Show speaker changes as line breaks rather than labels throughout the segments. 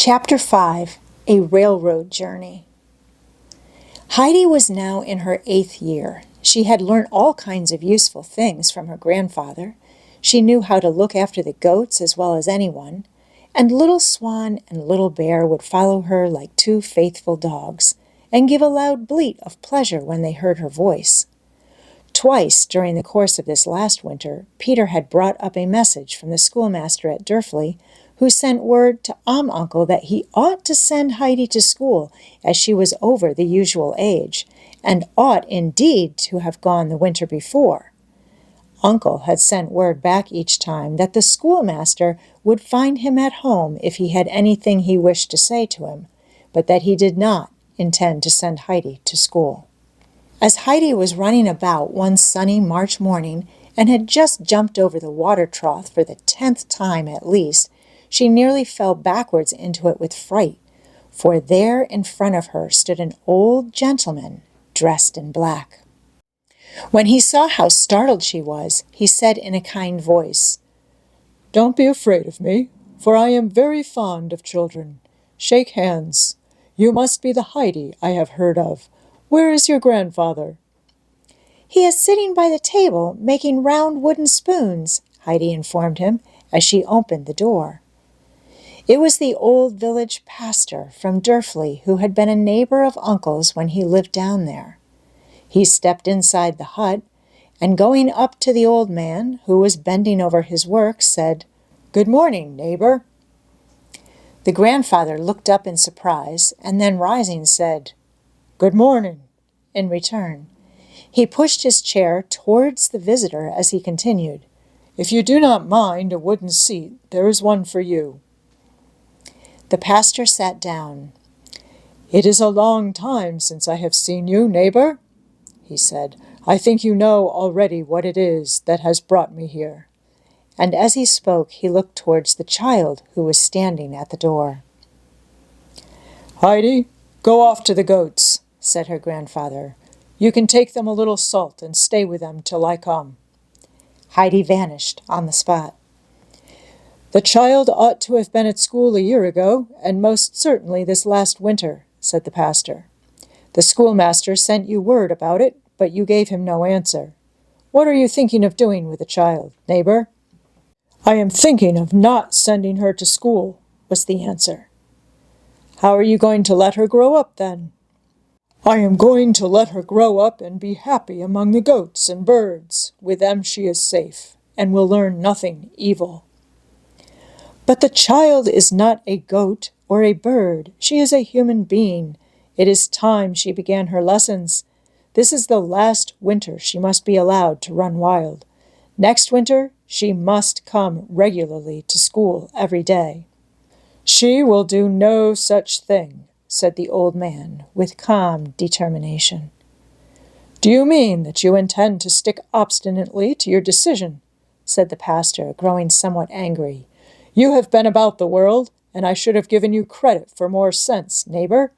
Chapter 5, A Railroad Journey. Heidi was now in her 8th year. She had learned all kinds of useful things from her grandfather. She knew how to look after the goats as well as anyone, and Little Swan and Little Bear would follow her like two faithful dogs, and give a loud bleat of pleasure when they heard her voice. Twice during the course of this last winter, Peter had brought up a message from the schoolmaster at Durfley, who sent word to Uncle that he ought to send Heidi to school, as she was over the usual age, and ought indeed to have gone the winter before. Uncle had sent word back each time that the schoolmaster would find him at home if he had anything he wished to say to him, but that he did not intend to send Heidi to school. As Heidi was running about one sunny March morning, and had just jumped over the water trough for the 10th time at least, she nearly fell backwards into it with fright, for there in front of her stood an old gentleman dressed in black. When he saw how startled she was, he said in a kind voice, "Don't be afraid of me, for I am very fond of children. Shake hands. You must be the Heidi I have heard of. Where is your grandfather?" "He is sitting by the table, making round wooden spoons," Heidi informed him as she opened the door. It was the old village pastor from Durfley who had been a neighbor of Uncle's when he lived down there. He stepped inside the hut, and going up to the old man, who was bending over his work, said, "Good morning, neighbor." The grandfather looked up in surprise, and then rising said, "Good morning," in return. He pushed his chair towards the visitor as he continued, "If you do not mind a wooden seat, there is one for you." The pastor sat down. "It is a long time since I have seen you, neighbor," he said. "I think you know already what it is that has brought me here." And as he spoke, he looked towards the child who was standing at the door. "Heidi, go off to the goats," said her grandfather. "You can take them a little salt and stay with them till I come." Heidi vanished on the spot. "The child ought to have been at school a year ago, and most certainly this last winter," said the pastor. "The schoolmaster sent you word about it, but you gave him no answer. What are you thinking of doing with the child, neighbor?" "I am thinking of not sending her to school," was the answer. "How are you going to let her grow up, then?" "I am going to let her grow up and be happy among the goats and birds. With them she is safe, and will learn nothing evil." "But the child is not a goat or a bird. She is a human being. It is time she began her lessons. This is the last winter she must be allowed to run wild. Next winter she must come regularly to school every day." "She will do no such thing," said the old man with calm determination. "Do you mean that you intend to stick obstinately to your decision?" said the pastor, growing somewhat angry. "You have been about the world, and I should have given you credit for more sense, neighbor."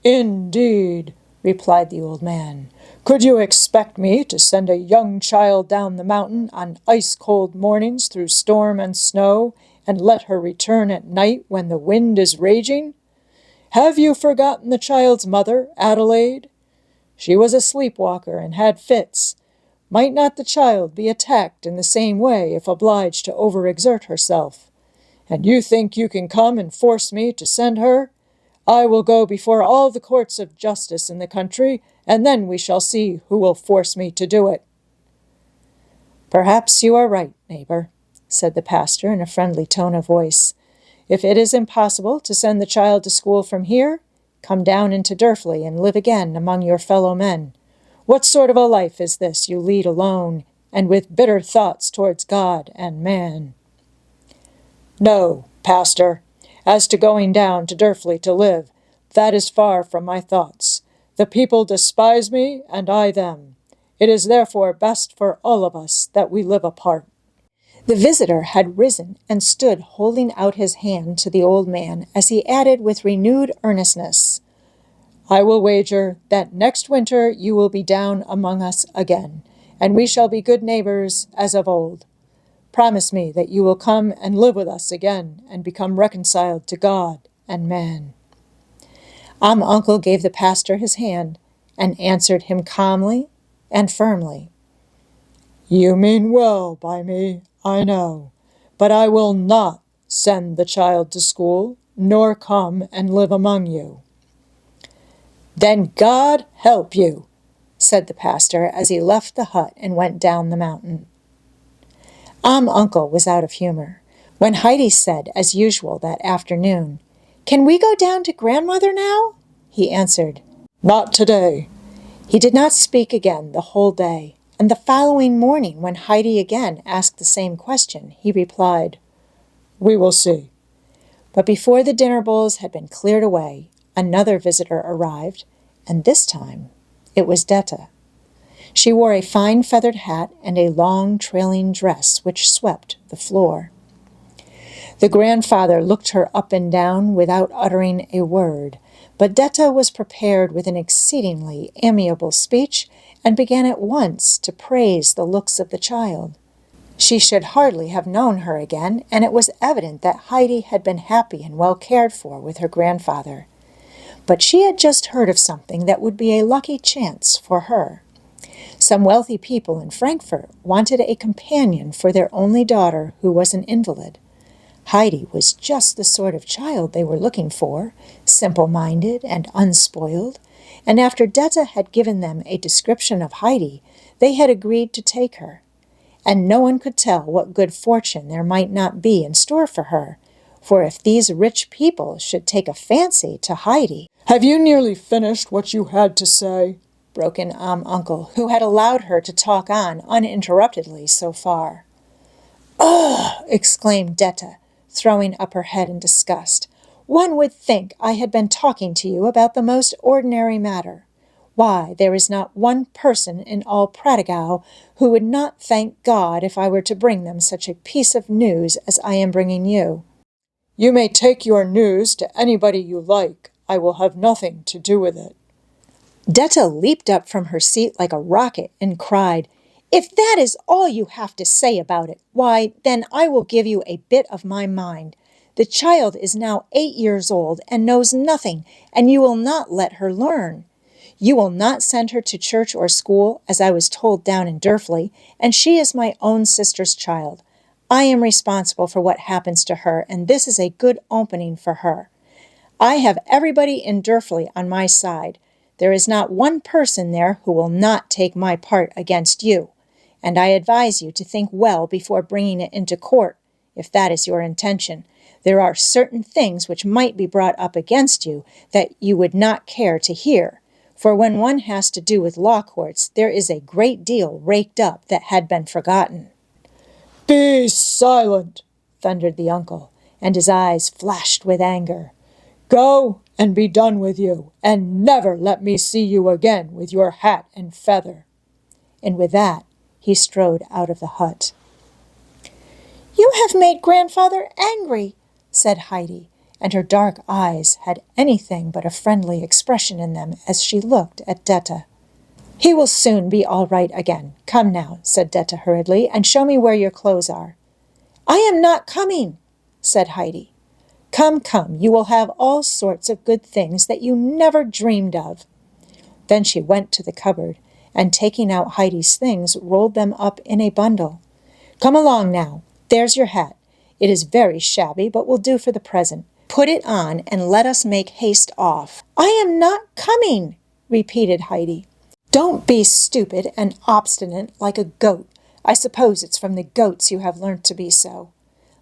"Indeed," replied the old man. "Could you expect me to send a young child down the mountain on ice-cold mornings through storm and snow, and let her return at night when the wind is raging? Have you forgotten the child's mother, Adelaide? She was a sleepwalker and had fits. Might not the child be attacked in the same way if obliged to overexert herself? And you think you can come and force me to send her? I will go before all the courts of justice in the country, and then we shall see who will force me to do it." "Perhaps you are right, neighbor," said the pastor in a friendly tone of voice. "If it is impossible to send the child to school from here, come down into Durfley and live again among your fellow men. What sort of a life is this you lead alone, and with bitter thoughts towards God and man?" "No, pastor. As to going down to Durfley to live, that is far from my thoughts. The people despise me, and I them. It is therefore best for all of us that we live apart." The visitor had risen and stood holding out his hand to the old man as he added with renewed earnestness, "I will wager that next winter you will be down among us again, and we shall be good neighbors as of old. Promise me that you will come and live with us again and become reconciled to God and man." Uncle gave the pastor his hand and answered him calmly and firmly. "You mean well by me, I know, but I will not send the child to school, nor come and live among you." "Then God help you," said the pastor as he left the hut and went down the mountain. Uncle was out of humor. When Heidi said, as usual that afternoon, "Can we go down to grandmother now?" he answered, "Not today." He did not speak again the whole day, and the following morning, when Heidi again asked the same question, he replied, "We will see." But before the dinner bowls had been cleared away, another visitor arrived, and this time it was Detta. She wore a fine feathered hat and a long trailing dress which swept the floor. The grandfather looked her up and down without uttering a word, but Detta was prepared with an exceedingly amiable speech and began at once to praise the looks of the child. She should hardly have known her again, and it was evident that Heidi had been happy and well cared for with her grandfather. But she had just heard of something that would be a lucky chance for her. Some wealthy people in Frankfurt wanted a companion for their only daughter who was an invalid. Heidi was just the sort of child they were looking for, simple-minded and unspoiled, and after Detta had given them a description of Heidi, they had agreed to take her. And no one could tell what good fortune there might not be in store for her, for if these rich people should take a fancy to Heidi—
"Have you nearly finished what you had to say?"
broke in Uncle, who had allowed her to talk on uninterruptedly so far. "Ugh!" exclaimed Detta, throwing up her head in disgust. "One would think I had been talking to you about the most ordinary matter. Why, there is not one person in all Prattigau who would not thank God if I were to bring them such a piece of news as I am bringing you."
"You may take your news to anybody you like. I will have nothing to do with it."
Detta leaped up from her seat like a rocket and cried, "If that is all you have to say about it, why, then I will give you a bit of my mind. The child is now 8 years old and knows nothing, and you will not let her learn. You will not send her to church or school, as I was told down in Durfley, and she is my own sister's child. I am responsible for what happens to her, and this is a good opening for her. I have everybody in Durfley on my side. There is not one person there who will not take my part against you, and I advise you to think well before bringing it into court, if that is your intention. There are certain things which might be brought up against you that you would not care to hear, for when one has to do with law courts, there is a great deal raked up that had been forgotten."
"Be silent!"
thundered the uncle, and his eyes flashed with anger.
"Go and be done with you, and never let me see you again with your hat and feather."
And with that, he strode out of the hut. "You have made grandfather angry," said Heidi, and her dark eyes had anything but a friendly expression in them as she looked at Detta. "He will soon be all right again. Come now," said Detta hurriedly, "and show me where your clothes are." "I am not coming," said Heidi. Come, you will have all sorts of good things that you never dreamed of." Then she went to the cupboard, and taking out Heidi's things, rolled them up in a bundle. "Come along now. There's your hat. It is very shabby, but will do for the present. Put it on, and let us make haste off." "I am not coming," repeated Heidi. "Don't be stupid and obstinate like a goat. I suppose it's from the goats you have learnt to be so.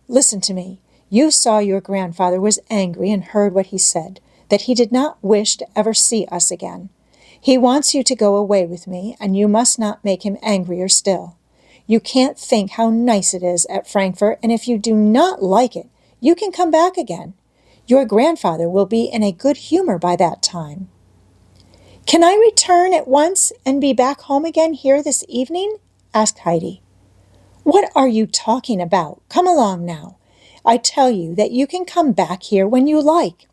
Listen to me. You saw your grandfather was angry and heard what he said, that he did not wish to ever see us again. He wants you to go away with me, and you must not make him angrier still. You can't think how nice it is at Frankfurt, and if you do not like it, you can come back again. Your grandfather will be in a good humor by that time." "Can I return at once and be back home again here this evening?" asked Heidi. "What are you talking about? Come along now. I tell you that you can come back here when you like.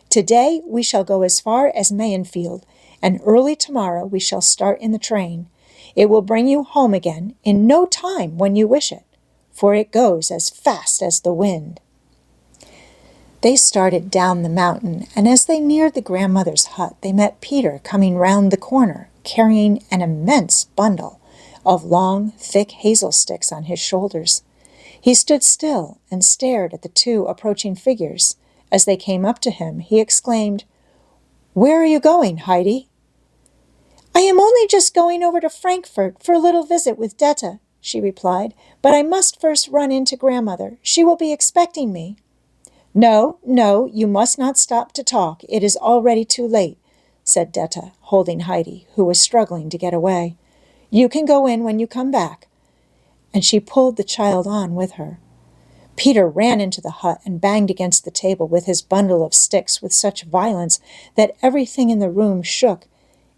Today we shall go as far as Mayenfield, and early tomorrow we shall start in the train. It will bring you home again in no time when you wish it. for it goes as fast as the wind." They started down the mountain, and as they neared the grandmother's hut, they met Peter coming round the corner, carrying an immense bundle of long, thick hazel sticks on his shoulders. He stood still and stared at the two approaching figures. As they came up to him, he exclaimed, "Where are you going, Heidi?" "I am only just going over to Frankfurt for a little visit with Detta," she replied, "but I must first run into grandmother. She will be expecting me." "No, no, you must not stop to talk. It is already too late," said Detta, holding Heidi, who was struggling to get away. "You can go in when you come back." And she pulled the child on with her. Peter ran into the hut and banged against the table with his bundle of sticks with such violence that everything in the room shook,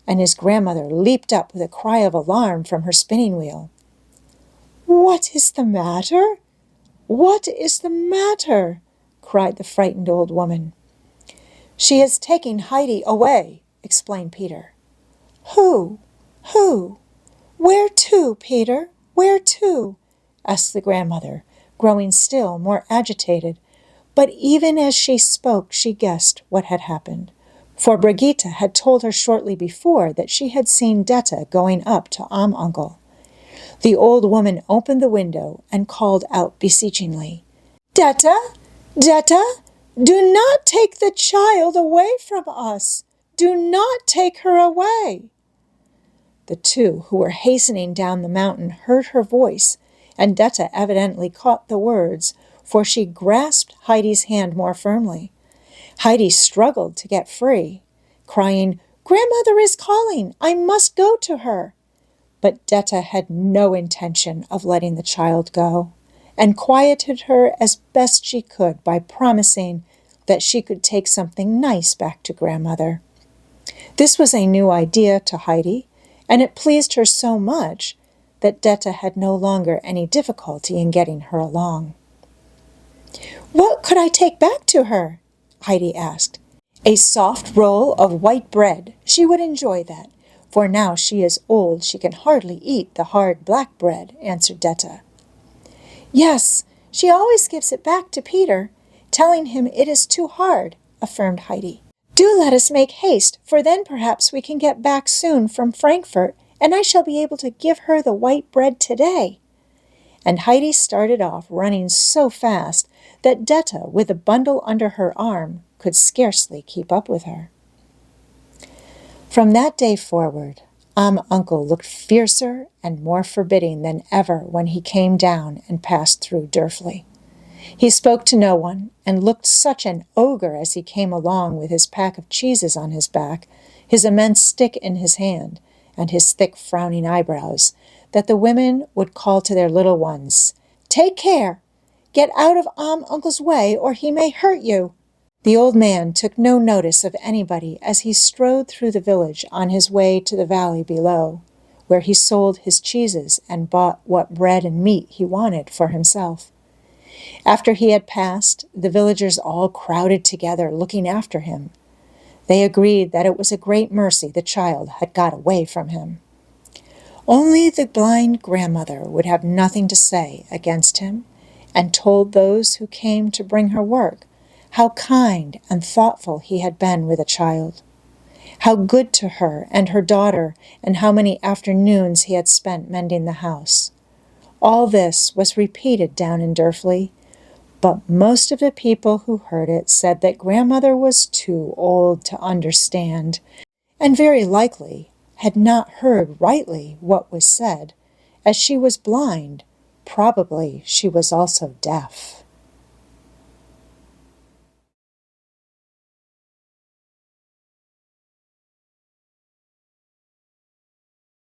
and his grandmother leaped up with a cry of alarm from her spinning wheel. "What is the matter? What is the matter?" cried the frightened old woman. "She is taking Heidi away," explained Peter. Who? Where to, Peter? Where to?" asked the grandmother, growing still more agitated. But even as she spoke, she guessed what had happened, for Brigitte had told her shortly before that she had seen Detta going up to Uncle. The old woman opened the window and called out beseechingly, "Detta, Detta, do not take the child away from us. Do not take her away." The two who were hastening down the mountain heard her voice, and Detta evidently caught the words, for she grasped Heidi's hand more firmly. Heidi struggled to get free, crying, "Grandmother is calling. I must go to her." But Detta had no intention of letting the child go, and quieted her as best she could by promising that she could take something nice back to grandmother. This was a new idea to Heidi, and it pleased her so much that Detta had no longer any difficulty in getting her along. "What could I take back to her?" Heidi asked. "A soft roll of white bread. She would enjoy that, for now she is old she can hardly eat the hard black bread," answered Detta. "Yes, she always gives it back to Peter, telling him it is too hard," affirmed Heidi. "Do let us make haste, for then perhaps we can get back soon from Frankfurt, and I shall be able to give her the white bread today." And Heidi started off, running so fast that Detta, with a bundle under her arm, could scarcely keep up with her. From that day forward, Uncle looked fiercer and more forbidding than ever when he came down and passed through Durfley. He spoke to no one, and looked such an ogre as he came along with his pack of cheeses on his back, his immense stick in his hand, and his thick frowning eyebrows, that the women would call to their little ones, "Take care! Get out of Uncle's way, or he may hurt you." The old man took no notice of anybody as he strode through the village on his way to the valley below, where he sold his cheeses and bought what bread and meat he wanted for himself. After he had passed, the villagers all crowded together, looking after him. They agreed that it was a great mercy the child had got away from him. Only the blind grandmother would have nothing to say against him, and told those who came to bring her work how kind and thoughtful he had been with the child, how good to her and her daughter, and how many afternoons he had spent mending the house. All this was repeated down in Durfley, but most of the people who heard it said that grandmother was too old to understand, and very likely had not heard rightly what was said, as she was blind. Probably she was also deaf.